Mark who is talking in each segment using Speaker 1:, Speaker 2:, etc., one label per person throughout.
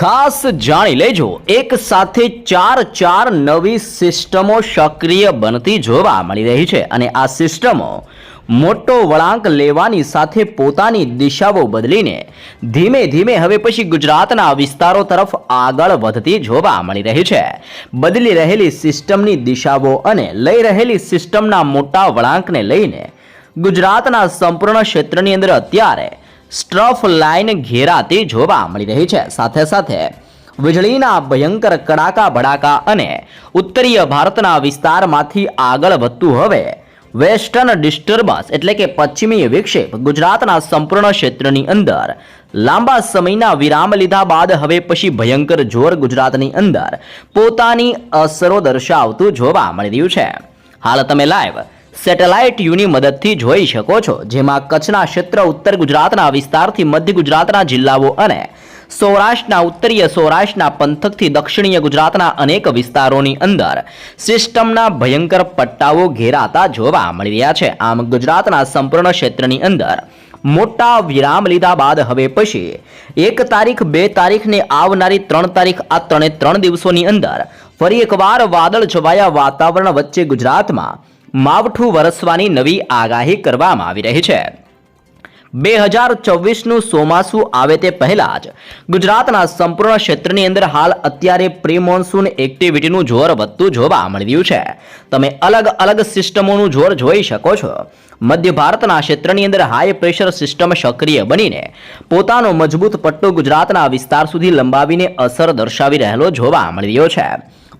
Speaker 1: ખાસ જાણી લેજો, એક સાથે ચાર નવી સિસ્ટમો સક્રિય બનતી જોવા મળી રહી છે અને આ સિસ્ટમો મોટો વળાંક લેવાની સાથે પોતાની દિશાઓ બદલીને ધીમે ધીમે હવે પછી ગુજરાતના વિસ્તારો તરફ આગળ વધતી જોવા મળી રહી છે. બદલી રહેલી સિસ્ટમની દિશાઓ અને લઈ રહેલી સિસ્ટમના મોટા વળાંકને લઈને ગુજરાતના સંપૂર્ણ ક્ષેત્રની અંદર અત્યારે સ્ટ્રફ લાઇન ઘેરાતી જોવા મળી રહી છે. સાથે સાથે વીજળીના ભયંકર કડાકા ભડાકા અને ઉત્તરીય ભારતના વિસ્તારમાંથી આગળ વધતું હવે વેસ્ટર્ન ડિસ્ટર્બન્સ એટલે કે પશ્ચિમી વિક્ષેપ ગુજરાતના સંપૂર્ણ ક્ષેત્રની અંદર લાંબા સમયના વિરામ લીધા બાદ હવે પછી ભયંકર જોર ગુજરાતની અંદર પોતાની અસરો દર્શાવતું જોવા મળી રહ્યું છે. હાલ તમે લાઈવ સેટેલાઇટ યુની મદદથી જોઈ શકો છો, જેમાં કચ્છના ક્ષેત્ર, ઉત્તર ગુજરાતના વિસ્તારથી મધ્ય ગુજરાતના જિલ્લાઓ અને સૌરાષ્ટ્રના ઉત્તરીય સૌરાષ્ટ્રના પંથકથી દક્ષિણીય ગુજરાતના અનેક વિસ્તારોની અંદર સિસ્ટમના ભયંકર પટ્ટાઓ ઘેરાતા જોવા મળી રહ્યા છે. આમ ગુજરાતના સંપૂર્ણ ક્ષેત્રની અંદર મોટા વિરામ લીધા બાદ હવે પછી 1 તારીખ, 2 તારીખ ને આવનારી 3 તારીખ, આ 3 દિવસોની અંદર ફરી એકવાર વાદળ છવાયા વાતાવરણ વચ્ચે ગુજરાતમાં માવઠું વરસવાની નવી આગાહી કરવામાં આવી રહી છે. 2024નું ચોમાસું આવે તે પહેલા જ ગુજરાતના સંપૂર્ણ ક્ષેત્રની અંદર હાલ અત્યારે પ્રી મોન્સૂન એક્ટિવિટીનું જોર વધતું જોવા મળી રહ્યું છે. તમે અલગ અલગ સિસ્ટમોનું જોર જોઈ શકો છો. મધ્ય ભારતના ક્ષેત્રની અંદર હાઈ પ્રેશર સિસ્ટમ સક્રિય બનીને પોતાનો મજબૂત પટ્ટો ગુજરાતના વિસ્તાર સુધી લંબાવીને અસર દર્શાવી રહેલો જોવા મળી રહ્યો છે.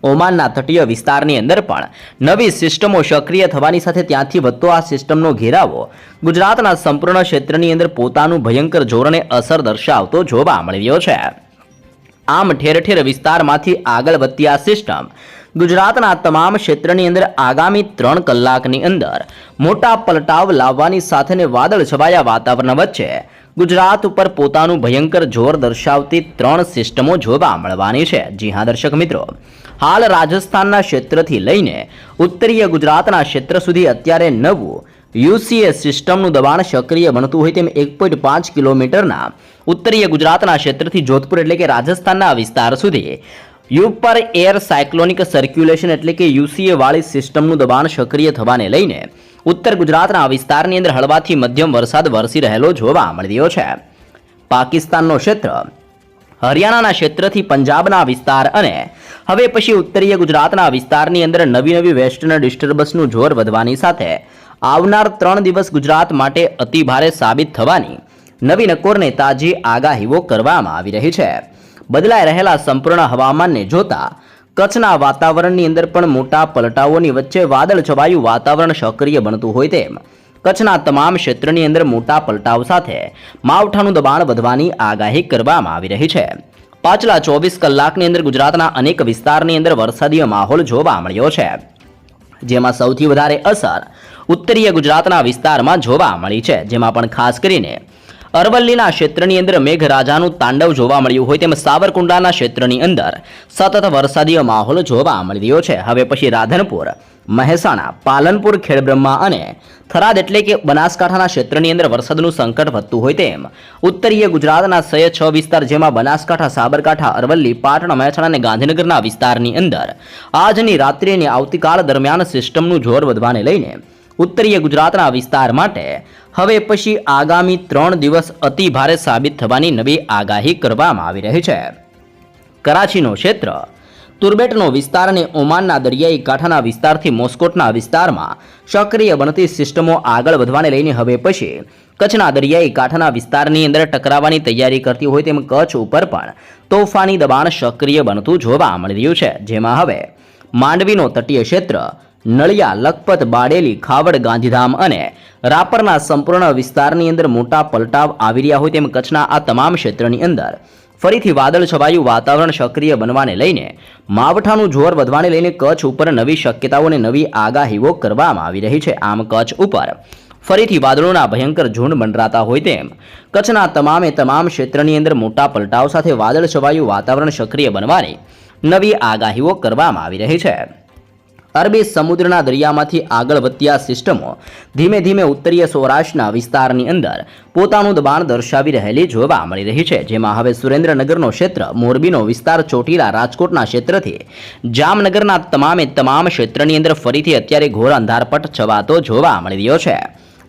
Speaker 1: ઓમાનના તટીય વિસ્તારની અંદર પણ નવી સિસ્ટમો સક્રિય થવાની સાથે ત્યાંથી વધતો આ સિસ્ટમનો ઘેરાવો ગુજરાતના સંપૂર્ણ ક્ષેત્રની અંદર પોતાનું ભયંકર જોરને અસર દર્શાવતો જોવા મળી રહ્યો છે. આમ ઠેર ઠેર વિસ્તારમાંથી આગળ વધતી આ સિસ્ટમ ગુજરાતના તમામ ક્ષેત્રની અંદર આગામી 3 કલાકની અંદર મોટા પલટાવ લાવવાની સાથે વાદળ છવાયા વાતાવરણ વચ્ચે ગુજરાત ઉપર પોતાનું ભયંકર જોર દર્શાવતી 3 સિસ્ટમો જોવા મળવાની છે. જી હા દર્શક મિત્રો, હાલ રાજસ્થાનના ક્ષેત્રથી લઈને ઉત્તરીય ગુજરાતના ક્ષેત્ર સુધી અત્યારે નવું યુસીએ સિસ્ટમનું દબાણ સક્રિય બનતું હોય તેમ 1.5 કિલોમીટરના ઉત્તરીય ગુજરાતના ક્ષેત્રથી જોધપુર એટલે કે રાજસ્થાનના વિસ્તાર સુધી યુપર એર સાયક્લોનિક સર્ક્યુલેશન એટલે કે યુસીએ વાળી સિસ્ટમનું દબાણ સક્રિય થવાને લઈને ઉત્તર ગુજરાતના વિસ્તારની અંદર હળવાથી મધ્યમ વરસાદ વરસી રહેલો જોવા મળી રહ્યો છે. પાકિસ્તાનનો ક્ષેત્ર, હરિયાણાના ક્ષેત્રથી પંજાબના વિસ્તાર અને હવે પછી ઉત્તરીય ગુજરાતના વિસ્તારની અંદર નવી વેસ્ટર્ન ડિસ્ટર્બન્સનું જોર વધવાની સાથે આવનાર 3 દિવસ ગુજરાત માટે અતિ ભારે સાબિત થવાની નવી નકોરને તાજી આગાહીઓ કરવામાં આવી રહી છે. બદલાઈ રહેલા સંપૂર્ણ હવામાનને જોતા કચ્છના વાતાવરણની અંદર પણ મોટા પલટાઓની વચ્ચે વાદળ છવાયું વાતાવરણ સક્રિય બનતું હોય તેમ કચ્છના તમામ ક્ષેત્રની અંદર મોટા પલટાવ સાથે માવઠાનું દબાણ વધવાની આગાહી કરવામાં આવી રહી છે. પાછલા 24 કલાકની અંદર ગુજરાતના અનેક વિસ્તારની અંદર વરસાદીય માહોલ જોવા મળ્યો છે, જેમાં સૌથી વધારે અસર ઉત્તરીય ગુજરાતના વિસ્તારમાં જોવા મળી છે. જેમાં પણ ખાસ કરીને અરવલ્લીના ક્ષેત્રની અંદર મેઘરાજાનું તાંડવ જોવા મળ્યું હોય તેમ સાવરકુંડલાના ક્ષેત્રની અંદર સતત વરસાદીય માહોલ જોવા મળી રહ્યો છે. હવે પછી રાધનપુર, મહેસાણા, પાલનપુર, ખેડબ્રહ્મા અને થરાદ એટલે કે બનાસકાંઠાના ક્ષેત્રની અંદર વરસાદનું સંકટ વધતું હોય તેમ ઉત્તરીય ગુજરાતના 6 વિસ્તાર જેમાં બનાસકાંઠા, સાબરકાંઠા, અરવલ્લી, પાટણ, મહેસાણા અને ગાંધીનગરના વિસ્તારની અંદર આજની રાત્રિ અને આવતીકાલ દરમિયાન સિસ્ટમનું જોર વધવાને લઈને ઉત્તરીય ગુજરાતના વિસ્તાર માટે હવે પછી આગામી 3 દિવસ અતિ ભારે સાબિત થવાની નવી આગાહી કરવામાં આવી રહી છે. કરાચીનો ક્ષેત્ર, તુર્બેટનો વિસ્તાર અને ઓમાનના દરિયાઈ કાંઠાના વિસ્તારથી મોસ્કોટના વિસ્તારમાં સક્રિય બનતી સિસ્ટમો આગળ વધવાને લઈને હવે પછી કચ્છના દરિયાઈ કાંઠાના વિસ્તારની અંદર ટકરાવવાની તૈયારી કરતી હોય તેમ કચ્છ ઉપર પણ તોફાની દબાણ સક્રિય બનતું જોવા મળી રહ્યું છે. જેમાં હવે માંડવીનો તટીય ક્ષેત્ર, નળિયા, લખપત, બાડેલી, ખાવડ, ગાંધીધામ અને રાપરના સંપૂર્ણ વિસ્તારની અંદર મોટા પલટાવ આવી રહ્યા હોય તેમ કચ્છના આ તમામ ક્ષેત્રની અંદર ફરીથી વાદળ છવાયું વાતાવરણ સક્રિય બનવાને લઈને માવઠાનું જોર વધવાને લઈને કચ્છ ઉપર નવી શક્યતાઓ અને નવી આગાહીઓ કરવામાં આવી રહી છે. આમ કચ્છ ઉપર ફરીથી વાદળોના ભયંકર ઝુંડ મંડરાતા હોય તેમ કચ્છના તમામ ક્ષેત્રની અંદર મોટા પલટાવ સાથે વાદળ છવાયું વાતાવરણ સક્રિય બનવાની નવી આગાહીઓ કરવામાં આવી રહી છે. અરબી સમુદ્રના દરિયામાંથી આગળ વધતી આ સિસ્ટમો ધીમે ધીમે ઉત્તરીય સૌરાષ્ટ્રના વિસ્તારની અંદર પોતાનું દબાણ દર્શાવી રહેલી જોવા મળી રહી છે, જેમાં હવે સુરેન્દ્રનગરનો ક્ષેત્ર, મોરબીનો વિસ્તાર, ચોટીલા, રાજકોટના ક્ષેત્રથી જામનગરના તમામ ક્ષેત્રની અંદર ફરીથી અત્યારે ઘોર અંધારપટ છવાતો જોવા મળી રહ્યો છે.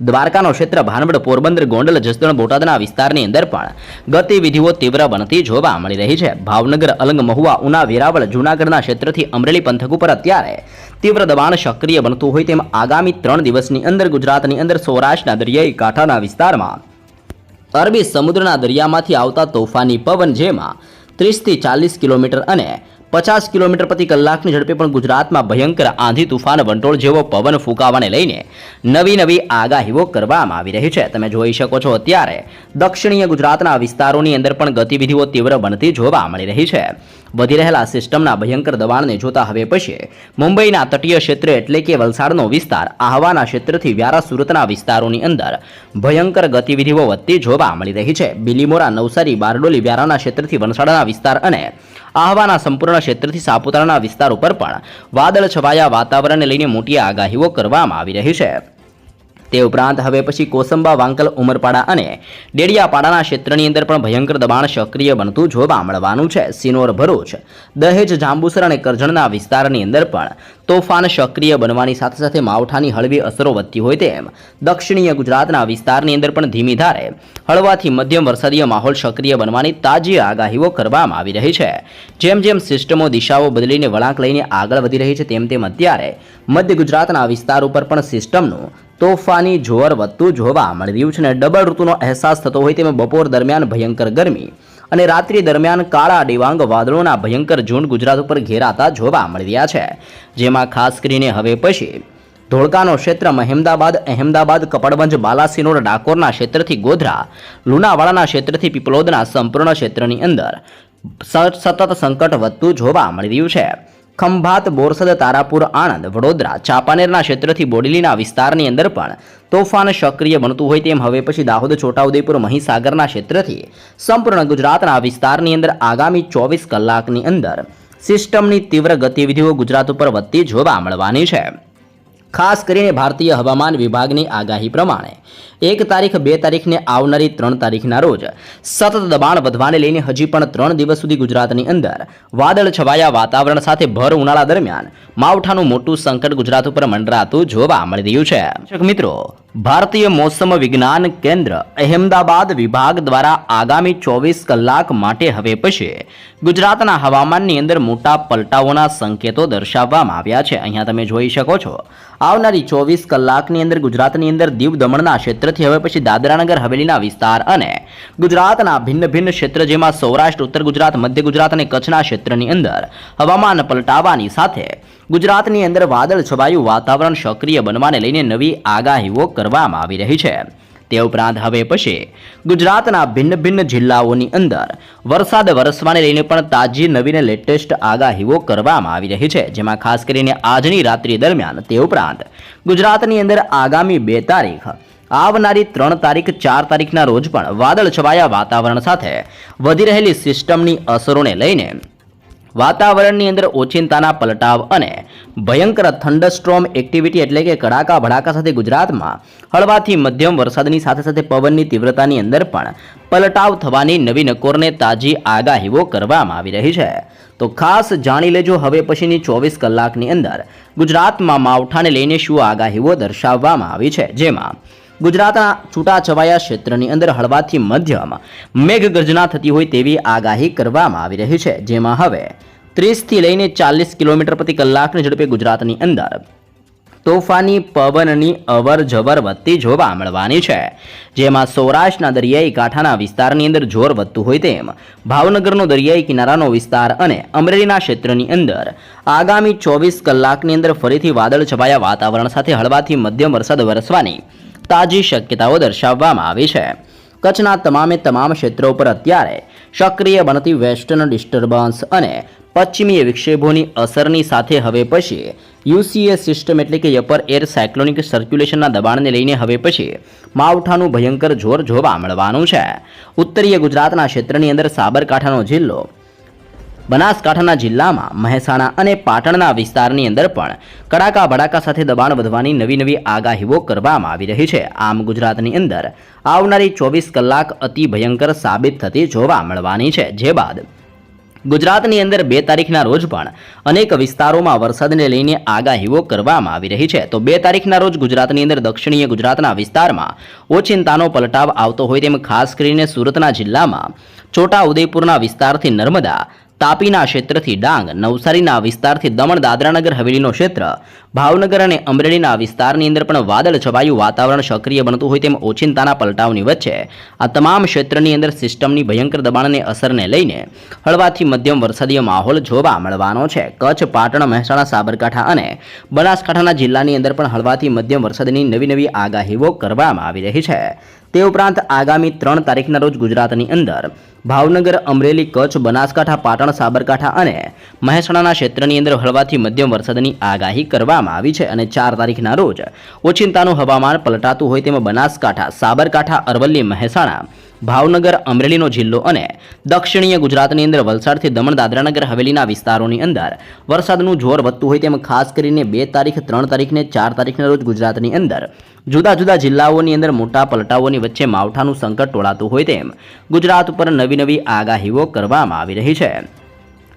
Speaker 1: દ્વારકાનો ક્ષેત્ર, ભાનવડ, પોરબંદર, ગોંડલ, જસદણ, બોટાદના વિસ્તારની અંદર પણ ગતિવિધિઓ તીવ્ર બનતી જોવા મળી રહી છે. ભાવનગર, અલંગ, મહુવા, ઉના, વેરાવળ, જૂનાગઢના ક્ષેત્રથી અમરેલી પંથક ઉપર અત્યારે તીવ્ર દબાણ સક્રિય બનતું હોય તેમ આગામી 3 દિવસની અંદર ગુજરાતની અંદર સૌરાષ્ટ્રના દરિયાઈ કાંઠાના વિસ્તારમાં અરબી સમુદ્રના દરિયામાંથી આવતા તોફાની પવન, જેમાં 30 થી 40 કિલોમીટર અને 50 કિલોમીટર પ્રતિ કલાકની ઝડપે પણ ગુજરાતમાં ભયંકર આંધી, તુફાન, વંટોળ જેવો પવન ફૂંકાવાને લઈને નવી આગાહીઓ કરવામાં આવી રહી છે. તમે જોઈ શકો છો અત્યારે દક્ષિણીય ગુજરાતના વિસ્તારોની અંદર પણ ગતિવિધિઓ તીવ્ર બનતી જોવા મળી રહી છે. વધી રહેલા સિસ્ટમના ભયંકર દબાણને જોતા હવે પછી મુંબઈના તટીય ક્ષેત્ર એટલે કે વલસાડનો વિસ્તાર, આહવાના ક્ષેત્રથી વ્યારા, સુરતના વિસ્તારોની અંદર ભયંકર ગતિવિધિઓ વધતી જોવા મળી રહી છે. બિલીમોરા, નવસારી, બારડોલી, વ્યારાના ક્ષેત્રથી વલસાડના વિસ્તાર અને આહવાના સંપૂર્ણ ક્ષેત્રથી સાપુતારાના વિસ્તાર ઉપર પણ વાદળ છવાયા વાતાવરણને લઈને મોટી આગાહીઓ કરવામાં આવી રહી છે. તે ઉપરાંત હવે પછી કોસંબા, વાંકલ, ઉમરપાડા અને ડેડિયાપાડાના ક્ષેત્રની અંદર પણ ભયંકર દબાણ સક્રિય બનતું જોવા મળવાનું છે. સિનોર, ભરૂચ, દહેજ, જાંબુસર અને કરજણના વિસ્તારની અંદર પણ તોફાન સક્રિય બનવાની સાથે સાથે માવઠાની હળવી અસરો વધતી હોય તેમ દક્ષિણીય ગુજરાતના વિસ્તારની અંદર પણ ધીમી ધારે હળવાથી મધ્યમ વરસાદીય માહોલ સક્રિય બનવાની તાજી આગાહીઓ કરવામાં આવી રહી છે. જેમ સિસ્ટમો દિશાઓ બદલીને વળાંક લઈને આગળ વધી રહી છે તેમ અત્યારે મધ્ય ગુજરાતના વિસ્તાર ઉપર પણ સિસ્ટમનું તોફાની જોર વધતું જોવા મળી રહ્યું છે અને ડબલ ઋતુનો અહેસાસ થતો હોય તેમ બપોર દરમિયાન ભયંકર ગરમી અને રાત્રિ દરમિયાન કાળા ડિવાંગ વાદળોના ભયંકર ઝુંડ ગુજરાત ઉપર ઘેરાતા જોવા મળી રહ્યા છે. જેમાં ખાસ કરીને હવે પછી ધોળકાનો ક્ષેત્ર, અહેમદાબાદ, કપડવંજ, બાલાસિનોર, ડાકોરના ક્ષેત્રથી ગોધરા, લુણાવાડાના ક્ષેત્રથી પીપલોદના સંપૂર્ણ ક્ષેત્રની અંદર સતત સંકટ વધતું જોવા મળી રહ્યું છે. ખંભાત, બોરસદ, તારાપુર, આણંદ, વડોદરા, ચાંપાનેરના ક્ષેત્રથી બોડેલીના વિસ્તારની અંદર પણ તોફાન સક્રિય બનતું હોય તેમ હવે પછી દાહોદ, છોટાઉદેપુર, મહીસાગરના ક્ષેત્રથી સંપૂર્ણ ગુજરાતના વિસ્તારની અંદર આગામી 24 કલાકની અંદર સિસ્ટમની તીવ્ર ગતિવિધિઓ ગુજરાત ઉપર વધતી જોવા મળવાની છે. ખાસ કરીને ભારતીય હવામાન વિભાગની આગાહી પ્રમાણે 1 તારીખ, 2 તારીખને આવનારી 3 તારીખના રોજ સતત દબાણ વધવાને લઈને હજી પણ 3 દિવસ સુધી ગુજરાતની અંદર વાદળ છવાયા વાતાવરણ સાથે ભર ઉનાળા દરમિયાન માવઠાનું મોટું સંકટ ગુજરાત ઉપર મંડરાતું જોવા મળી રહ્યું છે. મિત્રો, ભારતીય મોસમ વિજ્ઞાન કેન્દ્ર અહેમદાબાદ વિભાગ દ્વારા આગામી 24 કલાક માટે હવે પછી ગુજરાતના હવામાનની અંદર મોટા પલટાઓના સંકેતો દર્શાવવામાં આવ્યા છે. અહીંયા તમે જોઈ શકો છો આવનારી 24 કલાકની અંદર ગુજરાતની અંદર દીવ, દમણના ક્ષેત્રથી હવે પછી દાદરાનગર હવેલીના વિસ્તાર અને ગુજરાતના ભિન્ન ક્ષેત્ર, જેમાં સૌરાષ્ટ્ર, ઉત્તર ગુજરાત, મધ્ય ગુજરાત અને કચ્છના ક્ષેત્રની અંદર હવામાન પલટાવાની સાથે ગુજરાતની અંદર વાદળ છવાયું વાતાવરણ સક્રિય બનવાને લઈને નવી આગાહીઓ કરવામાં આવી રહી છે. તે ઉપરાંત હવે પછી ગુજરાતના ભિન્ન જિલ્લાઓની અંદર વરસાદ વરસવાને લઈને પણ તાજી નવીન લેટેસ્ટ આગાહીઓ કરવામાં આવી રહી છે. જેમાં ખાસ કરીને આજની રાત્રિ દરમિયાન, તે ઉપરાંત ગુજરાતની અંદર આગામી 2 તારીખ, આવનારી 3 તારીખ, 4 તારીખના રોજ પણ વાદળ છવાયા વાતાવરણ સાથે વધી રહેલી સિસ્ટમની અસરોને લઈને વાતાવરણની અંદર ઓચિંતાના પલટાવ અને ભયંકર થંડરસ્ટ્રોમ એક્ટિવિટી એટલે કે કડાકા ભડાકા સાથે ગુજરાતમાં હળવાથી મધ્યમ વરસાદની સાથે પવનની તીવ્રતાની અંદર પણ પલટાવ થવાની નવી નકોરને તાજી આગાહીઓ કરવામાં આવી રહી છે. તો ખાસ જાણી લેજો હવે પછીની 24 કલાકની અંદર ગુજરાતમાં માવઠાને લઈને શું આગાહીઓ દર્શાવવામાં આવી છે. જેમાં ગુજરાતના છૂટાછવાયા ક્ષેત્રની અંદર હળવાથી મધ્યમ મેઘગર્જના થતી હોય તેવી આગાહી કરવામાં આવી રહી છે. જેમાં હવે 30 થી લઈને 40 કિલોમીટર પ્રતિ કલાકની ઝડપે ગુજરાતની અંદર તોફાની પવનની અવર જવર વધતી જોવા મળવાની છે. જેમાં સૌરાષ્ટ્રના દરિયાઈ કાંઠાના વિસ્તારની અંદર જોર વધતું હોય તેમ ભાવનગરનો દરિયાઈ કિનારાનો વિસ્તાર અને અમરેલીના ક્ષેત્રની અંદર આગામી 24 કલાકની અંદર ફરીથી વાદળ છવાયા વાતાવરણ સાથે હળવાથી મધ્યમ વરસાદ વરસવાની તાજી શક્યતાઓ દર્શાવવામાં આવી છે. કચ્છના તમામ ક્ષેત્રો પર અત્યારે સક્રિય બનતી વેસ્ટર્ન ડિસ્ટર્બન્સ અને પશ્ચિમીય વિક્ષેપોની અસરની સાથે હવે પછી યુસીએ સિસ્ટમ એટલે કે અપર એર સાયક્લોનિક સર્ક્યુલેશનના દબાણને લઈને હવે પછી માવઠાનું ભયંકર જોર જોવા મળવાનું છે. ઉત્તરીય ગુજરાતના ક્ષેત્રની અંદર સાબરકાંઠાનો જિલ્લો, બનાસકાંઠાના જિલ્લામાં મહેસાણા અને પાટણના વિસ્તારની અંદર પણ કડાકા ભડાકા સાથે દબાણ વધવાની નવી આગાહીઓ કરવામાં આવી રહી છે। આમ ગુજરાતની અંદર આવનારી 24 કલાક અતિ ભયંકર સાબિત થતી જોવા મળવાની છે। જે બાદ ગુજરાતની અંદર 2 તારીખના રોજ પણ અનેક વિસ્તારોમાં વરસાદને લઈને આગાહીઓ કરવામાં આવી રહી છે। તો 2 તારીખના રોજ ગુજરાતની અંદર દક્ષિણીય ગુજરાતના વિસ્તારમાં ઓચિંતાનો પલટાવ આવતો હોય તેમ ખાસ કરીને સુરતના જિલ્લામાં છોટા ઉદેપુરના વિસ્તારથી નર્મદા, તાપીના ક્ષેત્રથી ડાંગ, નવસારીના વિસ્તારથી દમણ દાદરાનગર હવેલીનો ક્ષેત્ર, ભાવનગર અને અમરેલીના વિસ્તારની અંદર પણ વાદળ છવાયું વાતાવરણ સક્રિય બનતું હોય તેમ ઓચિંતાના પલટાવની વચ્ચે આ તમામ ક્ષેત્રની અંદર સિસ્ટમની ભયંકર દબાણની અસરને લઈને હળવાથી મધ્યમ વરસાદીય માહોલ જોવા મળવાનો છે। કચ્છ, પાટણ, મહેસાણા, સાબરકાંઠા અને બનાસકાંઠાના જિલ્લાની અંદર પણ હળવાથી મધ્યમ વરસાદની નવી આગાહીઓ કરવામાં આવી રહી છે। તે ઉપરાંત આગામી 3 તારીખના રોજ ગુજરાતની અંદર ભાવનગર, અમરેલી, કચ્છ, બનાસકાંઠા, પાટણ, સાબરકાંઠા અને મહેસાણાના ક્ષેત્રની અંદર હળવાથી મધ્યમ વરસાદની આગાહી કરવામાં આવી છે અને 4 તારીખના રોજ ઓચિંતાનું હવામાન પલટાતું હોય તેમ બનાસકાંઠા, સાબરકાંઠા, અરવલ્લી, મહેસાણા, ભાવનગર, અમરેલીનો જિલ્લો અને દક્ષિણીય ગુજરાતની અંદર વલસાડથી દમણ દાદરાનગર હવેલીના વિસ્તારોની અંદર વરસાદનું જોર વધતું હોય તેમ ખાસ કરીને 2 તારીખ, 3 તારીખ ને 4 તારીખના રોજ ગુજરાતની અંદર જુદા જુદા જિલ્લાઓની અંદર મોટા પલટાઓની વચ્ચે માવઠાનું સંકટ ટોળાતું હોય તેમ ગુજરાત ઉપર નવી આગાહીઓ કરવામાં આવી રહી છે।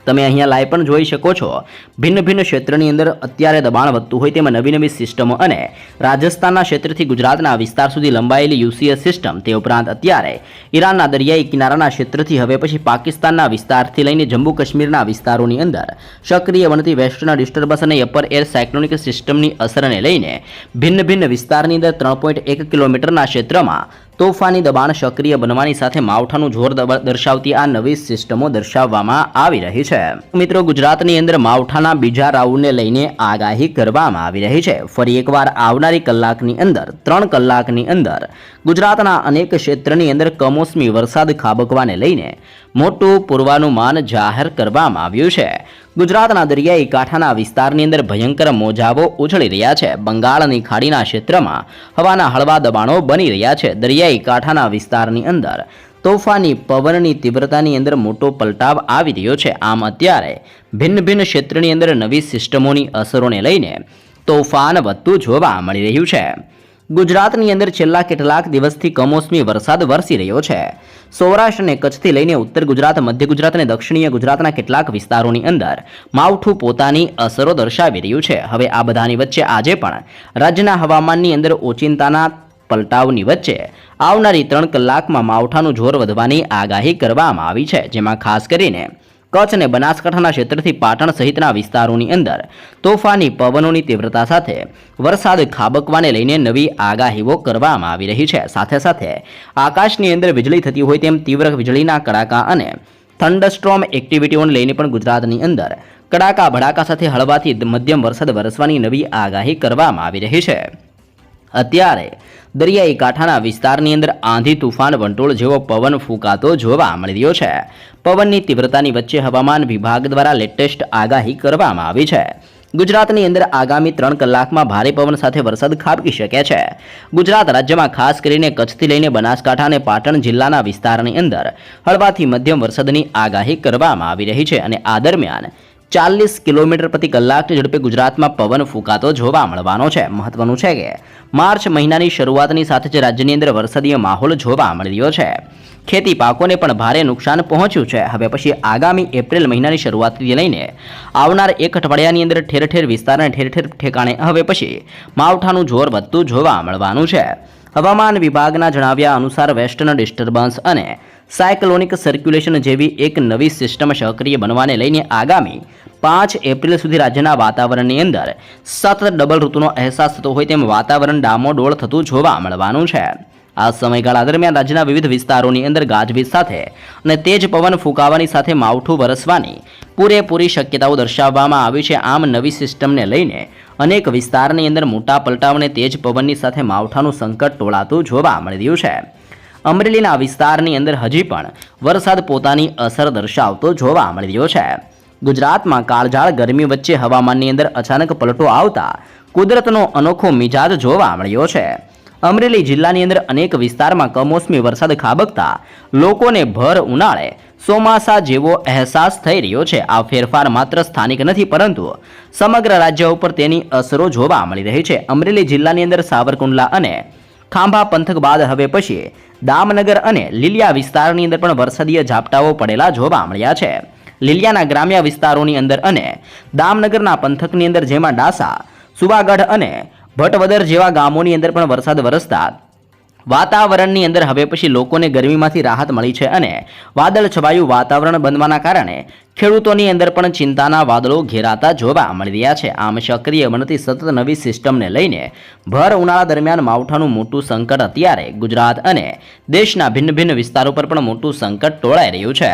Speaker 1: તમે અહીંયા લાઈવ પણ જોઈ શકો છો, ભિન્ન ક્ષેત્રની અંદર અત્યારે દબાણ વધતું હોય તેમાં નવી સિસ્ટમો અને રાજસ્થાનના ક્ષેત્રથી ગુજરાતના વિસ્તાર સુધી લંબાયેલી યુસીએસ સિસ્ટમ, તે ઉપરાંત અત્યારે ઈરાનના દરિયાઈ કિનારાના ક્ષેત્રથી હવે પછી પાકિસ્તાનના વિસ્તારથી લઈને જમ્મુ કાશ્મીરના વિસ્તારોની અંદર સક્રિય બનતી વેસ્ટર્ન ડિસ્ટર્બન્સ અને અપર એર સાયક્લોનિક સિસ્ટમની અસરને લઈને ભિન્ન વિસ્તારની અંદર 3.1 કિલોમીટરના ક્ષેત્રમાં તોફાની દબાણ સક્રિય બનવાની સાથે માવઠાનું જોર દર્શાવતી આ નવી સિસ્ટમો દર્શાવવામાં આવી રહી છે। મિત્રો, ગુજરાતની અંદર માવઠાના બીજા રાઉન્ડને લઈને આગાહી કરવામાં આવી રહી છે। ફરી એકવાર આવનારી કલાકની અંદર 3 કલાકની અંદર ગુજરાતના અનેક ક્ષેત્રની અંદર કમોસમી વરસાદ ખાબકવાને લઈને મોટું પૂર્વાનુમાન જાહેર કરવામાં આવ્યું છે। ગુજરાતના દરિયાઈ કાંઠાના વિસ્તારની અંદર ભયંકર મોજાઓ ઉછળી રહ્યા છે। બંગાળની ખાડીના ક્ષેત્રમાં હવાના હળવા દબાણો બની રહ્યા છે। દરિયાઈ કાંઠાના વિસ્તારની અંદર તોફાની પવનની તીવ્રતાની અંદર મોટો પલટાવ આવી રહ્યો છે। આમ અત્યારે ભિન્ન ક્ષેત્રની અંદર નવી સિસ્ટમોની અસરોને લઈને તોફાન વધતું જોવા મળી રહ્યું છે। ગુજરાતની અંદર છેલ્લા કેટલાક દિવસથી કમોસમી વરસાદ વરસી રહ્યો છે। સૌરાષ્ટ્ર અને કચ્છથી લઈને ઉત્તર ગુજરાત, મધ્ય ગુજરાત અને દક્ષિણીય ગુજરાતના કેટલાક વિસ્તારોની અંદર માવઠું પોતાની અસરો દર્શાવી રહ્યું છે। હવે આ બધાની વચ્ચે આજે પણ રાજ્યના હવામાનની અંદર ઓચિંતાના પલટાવની વચ્ચે આવનારી 3 કલાકમાં માવઠાનું જોર વધવાની આગાહી કરવામાં આવી છે, જેમાં ખાસ કરીને કચ્છ અને બનાસકાંઠાના ક્ષેત્રથી પાટણ સહિતના વિસ્તારોની અંદર તોફાની પવનોની તીવ્રતા સાથે વરસાદ ખાબકવાને લઈને નવી આગાહીઓ કરવામાં આવી રહી છે। સાથે આકાશની અંદર વીજળી થતી હોય તેમ તીવ્ર વીજળીના કડાકા અને થંડરસ્ટ્રોમ એક્ટિવિટીઓને લઈને પણ ગુજરાતની અંદર કડાકા ભડાકા સાથે હળવાથી મધ્યમ વરસાદ વરસવાની નવી આગાહી કરવામાં આવી રહી છે। અત્યારે દરિયાઈ કાંઠાના વિસ્તારની અંદર આંધી, તુફાન, વંટોળ જેવો પવન ફૂંકાતો જોવા મળી રહ્યો છે। પવનની તીવ્રતાની વચ્ચે હવામાન વિભાગ દ્વારા લેટેસ્ટ આગાહી કરવામાં આવી છે। ગુજરાતની અંદર આગામી 3 કલાકમાં ભારે પવન સાથે વરસાદ ખાબકી શકે છે। ગુજરાત રાજ્યમાં ખાસ કરીને કચ્છથી લઈને બનાસકાંઠા અને પાટણ જિલ્લાના વિસ્તારની અંદર હળવાથી મધ્યમ વરસાદની આગાહી કરવામાં આવી રહી છે અને આ દરમિયાન 40 કિલોમીટર પ્રતિ કલાકની ઝડપે ગુજરાતમાં પવન ફૂંકાતો જોવા મળવાનો છે। મહત્વનું છે કે માર્ચ મહિનાની શરૂઆતની સાથે જ રાજ્યની અંદર વરસાદીય માહોલ જોવા મળી રહ્યો છે। ખેતી પાકોને પણ ભારે નુકસાન પહોંચ્યું છે। હવે પછી આગામી એપ્રિલ મહિનાની શરૂઆતથી લઈને આવનાર 1 અઠવાડિયાની અંદર ઠેર વિસ્તાર અને ઠેર ઠેકાણે હવે પછી માવઠાનું જોર વધતું જોવા મળવાનું છે। હવામાન વિભાગના જણાવ્યા અનુસાર વેસ્ટર્ન ડિસ્ટર્બન્સ અને સાયક્લોનિક સર્ક્યુલેશન જેવી એક નવી સિસ્ટમ સક્રિય બનવાને લઈને આગામી 5 એપ્રિલ સુધી રાજ્યના વાતાવરણની અંદર સતત ડબલ ઋતુનો અહેસાસ થતો હોય તેમ વાતાવરણ ડામોડોળ થતું જોવા મળવાનું છે। આ સમયગાળા દરમિયાન રાજ્યના વિવિધ વિસ્તારોની અંદર ગાજવીજ સાથે અને તેજ પવન ફૂંકાવાની સાથે માવઠું વરસવાની પૂરેપૂરી શક્યતાઓ દર્શાવવામાં આવી છે। આમ નવી સિસ્ટમને લઈને અનેક વિસ્તારની અંદર મોટા પલટાવ અને તેજ પવનની સાથે માવઠાનું સંકટ ટોળાતું જોવા મળી રહ્યું છે। અમરેલીના વિસ્તારની અંદર હજી પણ વરસાદ પોતાની અસર દર્શાવતો જોવા મળી રહ્યો છે। ગુજરાતમાં કાળઝાળ ગરમી વચ્ચે હવામાનની અંદર અચાનક પલટો આવતા કુદરતનો અનોખો મિજાજ જોવા મળ્યો છે। અમરેલી જિલ્લાની અંદર અનેક વિસ્તારમાં કમોસમી વરસાદ ખાબકતા લોકોને ભર ઉનાળે ચોમાસા જેવો અહેસાસ થઈ રહ્યો છે. આ ફેરફાર માત્ર સ્થાનિક નથી, પરંતુ સમગ્ર રાજ્ય ઉપર તેની અસરો જોવા મળી રહી છે. અમરેલી જિલ્લાની અંદર સાવરકુંડલા અને ખાંભા પંથક બાદ હવે પછી દામનગર અને લીલિયા વિસ્તારની અંદર પણ વરસાદીય ઝાપટાઓ પડેલા જોવા મળ્યા છે. લીલિયાના ગ્રામ્ય વિસ્તારોની અંદર અને દામનગરના પંથકની અંદર, જેમાં ડાસા, સુવાગઢ અને ભટવદર જેવા ગામોની અંદર પણ વરસાદ વરસતા વાતાવરણની અંદર હવે પછી લોકોને ગરમીમાંથી રાહત મળી છે અને વાદળ છવાયું વાતાવરણ બનવાના કારણે ખેડૂતોની અંદર પણ ચિંતાના વાદળો ઘેરાતા જોવા મળી રહ્યા છે. આમ સક્રિય બનતી સતત નવી સિસ્ટમને લઈને ભર ઉનાળા દરમિયાન માવઠાનું મોટું સંકટ અત્યારે ગુજરાત અને દેશના ભિન્ન ભિન્ન વિસ્તારો પર પણ મોટું સંકટ ટોળાઈ રહ્યું છે.